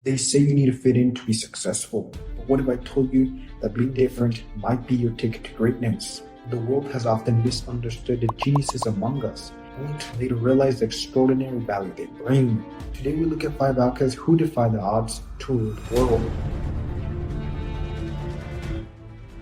They say you need to fit in to be successful, but what if I told you that being different might be your ticket to greatness? The world has often misunderstood the geniuses among us, only to later realize the extraordinary value they bring. Today we look at 5 outcasts who defy the odds to rule the world.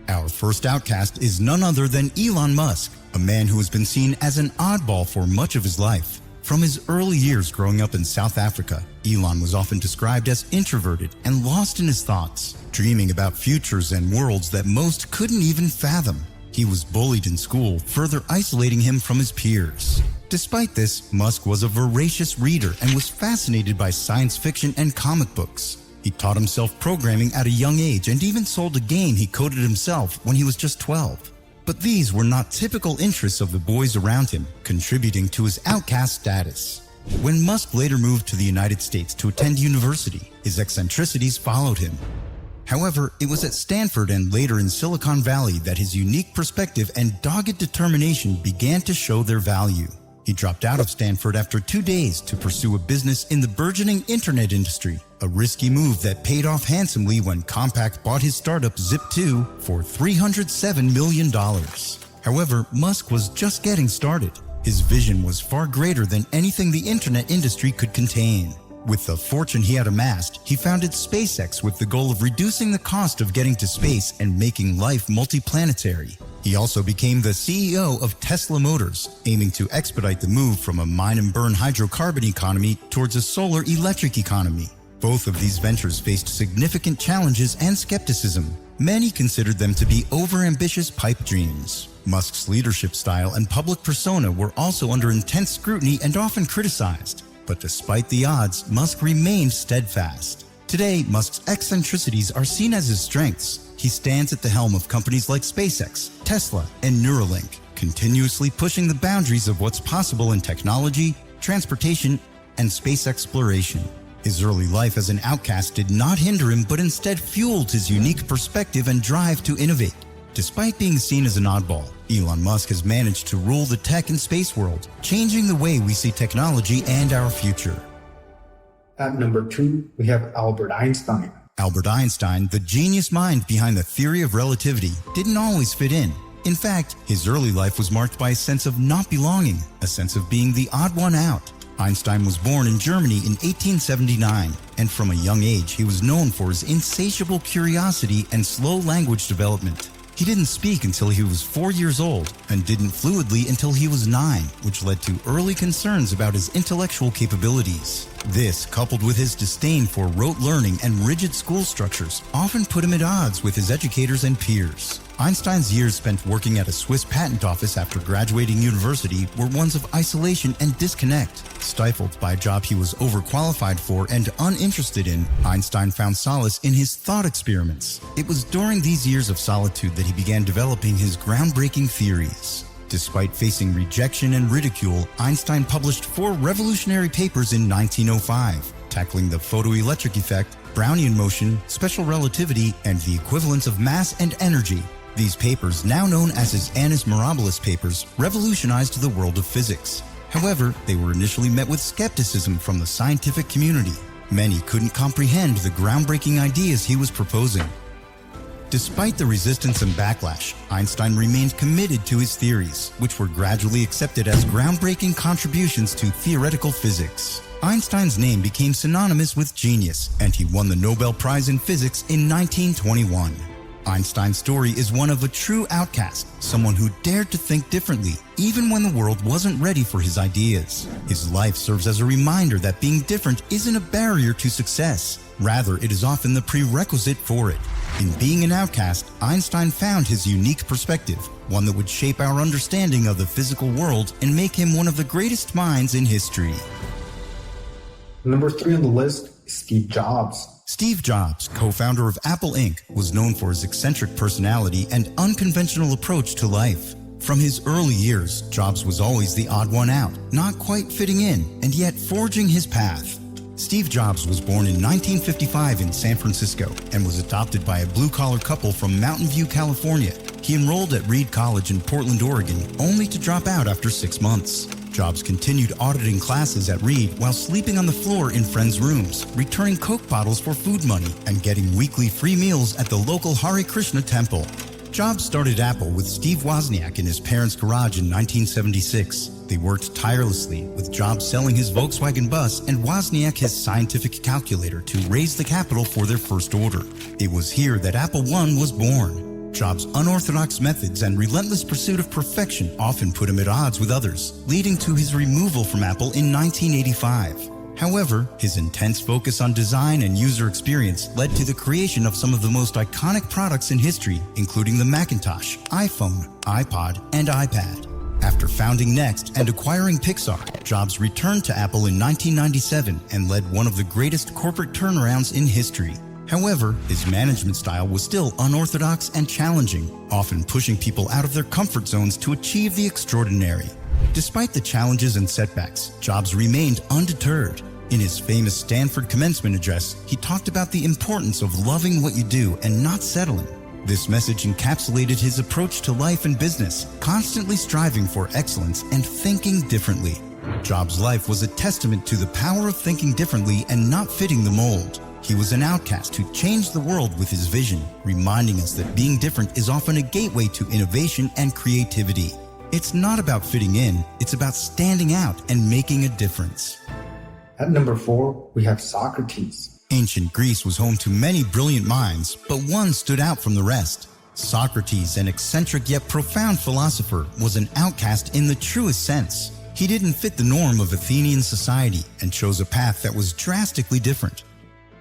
Our first outcast is none other than Elon Musk, a man who has been seen as an oddball for much of his life. From his early years growing up in South Africa, Elon was often described as introverted and lost in his thoughts, dreaming about futures and worlds that most couldn't even fathom. He was bullied in school, further isolating him from his peers. Despite this, Musk was a voracious reader and was fascinated by science fiction and comic books. He taught himself programming at a young age and even sold a game he coded himself when he was just 12. But these were not typical interests of the boys around him, contributing to his outcast status. When Musk later moved to the United States to attend university, his eccentricities followed him. However, it was at Stanford and later in Silicon Valley that his unique perspective and dogged determination began to show their value. He dropped out of Stanford after 2 days to pursue a business in the burgeoning internet industry, a risky move that paid off handsomely when Compaq bought his startup Zip2 for $307 million. However, Musk was just getting started. His vision was far greater than anything the internet industry could contain. With the fortune he had amassed, he founded SpaceX with the goal of reducing the cost of getting to space and making life multiplanetary. He also became the CEO of Tesla Motors, aiming to expedite the move from a mine-and-burn hydrocarbon economy towards a solar electric economy. Both of these ventures faced significant challenges and skepticism. Many considered them to be overambitious pipe dreams. Musk's leadership style and public persona were also under intense scrutiny and often criticized. But despite the odds, Musk remained steadfast. Today, Musk's eccentricities are seen as his strengths. He stands at the helm of companies like SpaceX, Tesla, and Neuralink, continuously pushing the boundaries of what's possible in technology, transportation, and space exploration. His early life as an outcast did not hinder him, but instead fueled his unique perspective and drive to innovate. Despite being seen as an oddball, Elon Musk has managed to rule the tech and space world, changing the way we see technology and our future. At number 2, we have Albert Einstein. Albert Einstein, the genius mind behind the theory of relativity, didn't always fit in. In fact, his early life was marked by a sense of not belonging, a sense of being the odd one out. Einstein was born in Germany in 1879, and from a young age he was known for his insatiable curiosity and slow language development. He didn't speak until he was 4 years old and didn't fluidly until he was 9, which led to early concerns about his intellectual capabilities. This, coupled with his disdain for rote learning and rigid school structures, often put him at odds with his educators and peers. Einstein's years spent working at a Swiss patent office after graduating university were ones of isolation and disconnect. Stifled by a job he was overqualified for and uninterested in, Einstein found solace in his thought experiments. It was during these years of solitude that he began developing his groundbreaking theories. Despite facing rejection and ridicule, Einstein published 4 revolutionary papers in 1905, tackling the photoelectric effect, Brownian motion, special relativity, and the equivalence of mass and energy. These papers, now known as his Annus Mirabilis papers, revolutionized the world of physics. However, they were initially met with skepticism from the scientific community. Many couldn't comprehend the groundbreaking ideas he was proposing. Despite the resistance and backlash, Einstein remained committed to his theories, which were gradually accepted as groundbreaking contributions to theoretical physics. Einstein's name became synonymous with genius, and he won the Nobel Prize in Physics in 1921. Einstein's story is one of a true outcast, someone who dared to think differently, even when the world wasn't ready for his ideas. His life serves as a reminder that being different isn't a barrier to success. Rather, it is often the prerequisite for it. In being an outcast, Einstein found his unique perspective, one that would shape our understanding of the physical world and make him one of the greatest minds in history. Number 3 on the list is Steve Jobs. Steve Jobs, co-founder of Apple Inc., was known for his eccentric personality and unconventional approach to life. From his early years, Jobs was always the odd one out, not quite fitting in, and yet forging his path. Steve Jobs was born in 1955 in San Francisco and was adopted by a blue-collar couple from Mountain View, California. He enrolled at Reed College in Portland, Oregon, only to drop out after 6 months. Jobs continued auditing classes at Reed while sleeping on the floor in friends' rooms, returning Coke bottles for food money, and getting weekly free meals at the local Hare Krishna temple. Jobs started Apple with Steve Wozniak in his parents' garage in 1976. They worked tirelessly, with Jobs selling his Volkswagen bus and Wozniak his scientific calculator to raise the capital for their first order. It was here that Apple I was born. Jobs' unorthodox methods and relentless pursuit of perfection often put him at odds with others, leading to his removal from Apple in 1985. However, his intense focus on design and user experience led to the creation of some of the most iconic products in history, including the Macintosh, iPhone, iPod, and iPad. After founding Next and acquiring Pixar, Jobs returned to Apple in 1997 and led one of the greatest corporate turnarounds in history. However, his management style was still unorthodox and challenging, often pushing people out of their comfort zones to achieve the extraordinary. Despite the challenges and setbacks, Jobs remained undeterred. In his famous Stanford commencement address, he talked about the importance of loving what you do and not settling. This message encapsulated his approach to life and business, constantly striving for excellence and thinking differently. Jobs' life was a testament to the power of thinking differently and not fitting the mold. He was an outcast who changed the world with his vision, reminding us that being different is often a gateway to innovation and creativity. It's not about fitting in, it's about standing out and making a difference. At number 4, we have Socrates. Ancient Greece was home to many brilliant minds, but one stood out from the rest. Socrates, an eccentric yet profound philosopher, was an outcast in the truest sense. He didn't fit the norm of Athenian society and chose a path that was drastically different.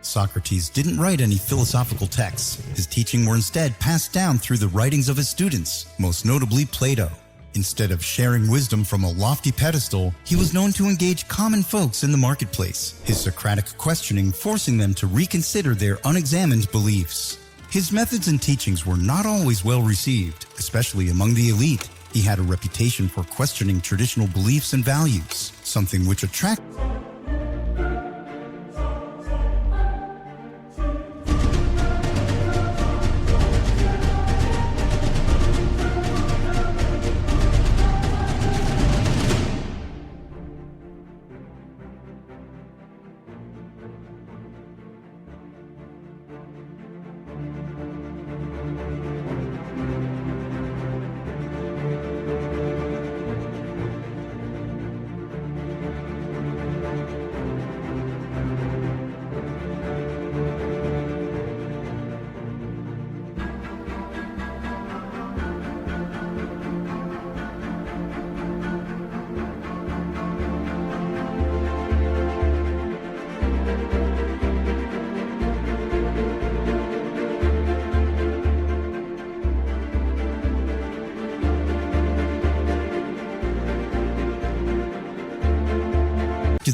Socrates didn't write any philosophical texts. His teachings were instead passed down through the writings of his students, most notably Plato. Instead of sharing wisdom from a lofty pedestal, he was known to engage common folks in the marketplace, his Socratic questioning forcing them to reconsider their unexamined beliefs. His methods and teachings were not always well received, especially among the elite. He had a reputation for questioning traditional beliefs and values, something which attracted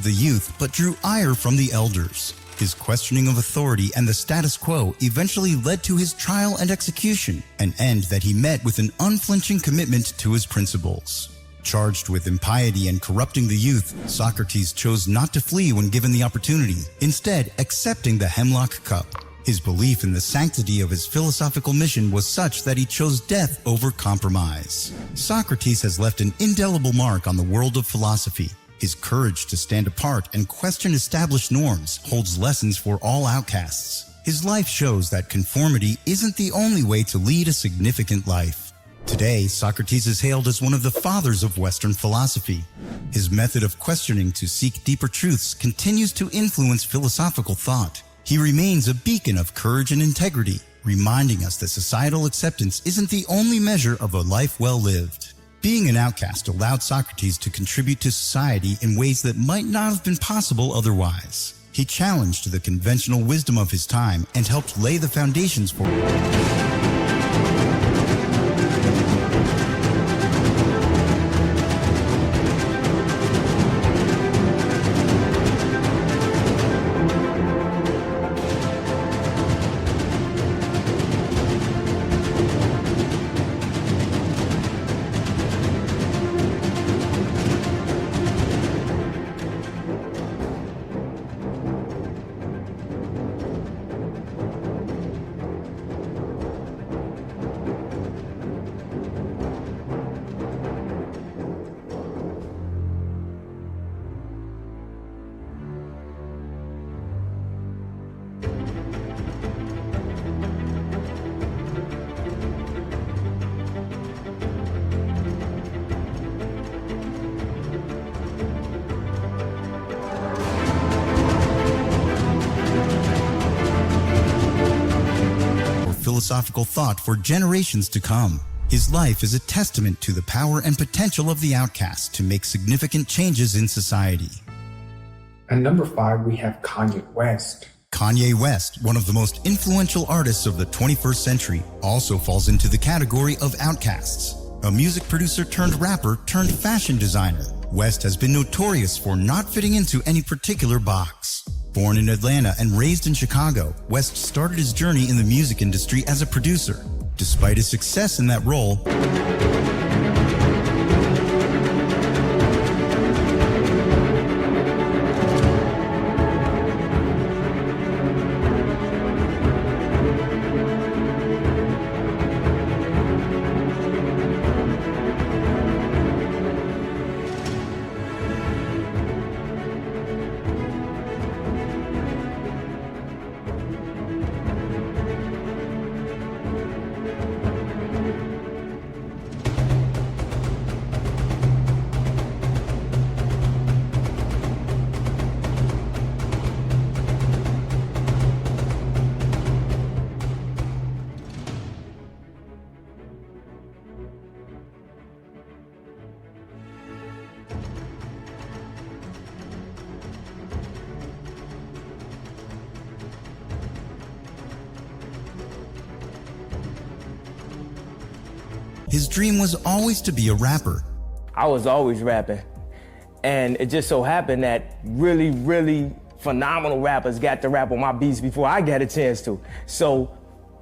the youth but drew ire from the elders. His questioning of authority and the status quo eventually led to his trial and execution, an end that he met with an unflinching commitment to his principles. Charged with impiety and corrupting the youth, Socrates chose not to flee when given the opportunity, instead accepting the hemlock cup. His belief in the sanctity of his philosophical mission was such that he chose death over compromise. Socrates has left an indelible mark on the world of philosophy. His courage to stand apart and question established norms holds lessons for all outcasts. His life shows that conformity isn't the only way to lead a significant life. Today, Socrates is hailed as one of the fathers of Western philosophy. His method of questioning to seek deeper truths continues to influence philosophical thought. He remains a beacon of courage and integrity, reminding us that societal acceptance isn't the only measure of a life well lived. Being an outcast allowed Socrates to contribute to society in ways that might not have been possible otherwise. He challenged the conventional wisdom of his time and helped lay the foundations for philosophical thought for generations to come. His life is a testament to the power and potential of the Outcast to make significant changes in society. At number 5, we have Kanye West. Kanye West, one of the most influential artists of the 21st century, also falls into the category of outcasts. A music producer turned rapper turned fashion designer, West has been notorious for not fitting into any particular box. Born in Atlanta and raised in Chicago, West started his journey in the music industry as a producer. Despite his success in that role, his dream was always to be a rapper. I was always rapping. And it just so happened that really phenomenal rappers got to rap on my beats before I got a chance to. So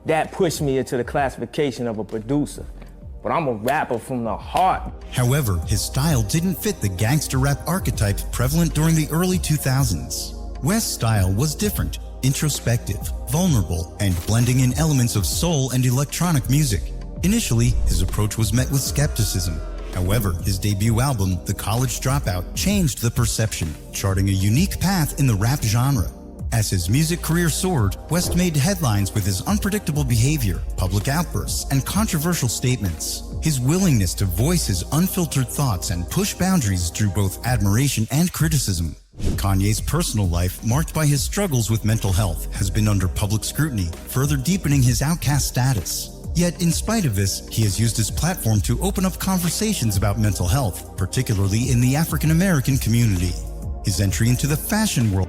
that pushed me into the classification of a producer. But I'm a rapper from the heart. However, his style didn't fit the gangster rap archetype prevalent during the early 2000s. West's style was different, introspective, vulnerable, and blending in elements of soul and electronic music. Initially, his approach was met with skepticism. However, his debut album, The College Dropout, changed the perception, charting a unique path in the rap genre. As his music career soared, West made headlines with his unpredictable behavior, public outbursts, and controversial statements. His willingness to voice his unfiltered thoughts and push boundaries drew both admiration and criticism. Kanye's personal life, marked by his struggles with mental health, has been under public scrutiny, further deepening his outcast status. Yet, in spite of this, he has used his platform to open up conversations about mental health, particularly in the African American community. His entry into the fashion world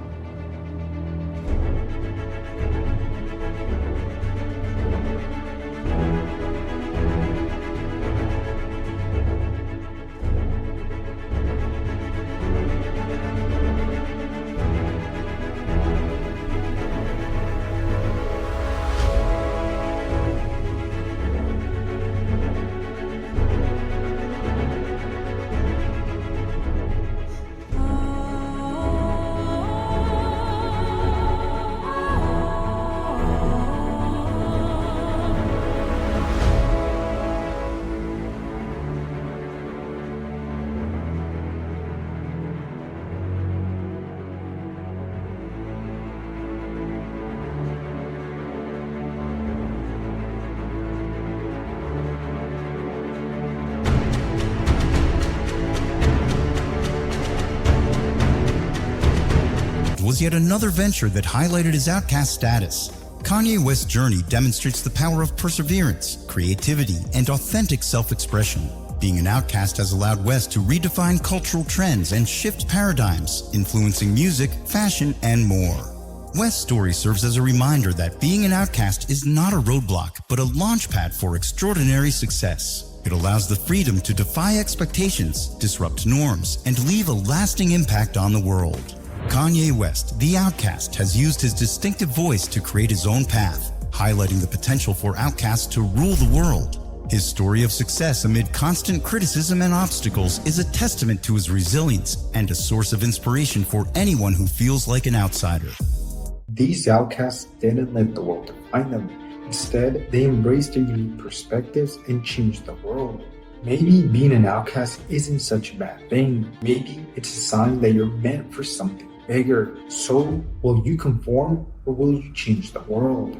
was yet another venture that highlighted his outcast status. Kanye West's journey demonstrates the power of perseverance, creativity, and authentic self-expression. Being an outcast has allowed West to redefine cultural trends and shift paradigms, influencing music, fashion, and more. West's story serves as a reminder that being an outcast is not a roadblock, but a launchpad for extraordinary success. It allows the freedom to defy expectations, disrupt norms, and leave a lasting impact on the world. Kanye West, the Outcast, has used his distinctive voice to create his own path, highlighting the potential for outcasts to rule the world. His story of success amid constant criticism and obstacles is a testament to his resilience and a source of inspiration for anyone who feels like an outsider. These outcasts didn't let the world define them. Instead, they embraced their unique perspectives and changed the world. Maybe being an outcast isn't such a bad thing. Maybe it's a sign that you're meant for something bigger. So, will you conform or will you change the world?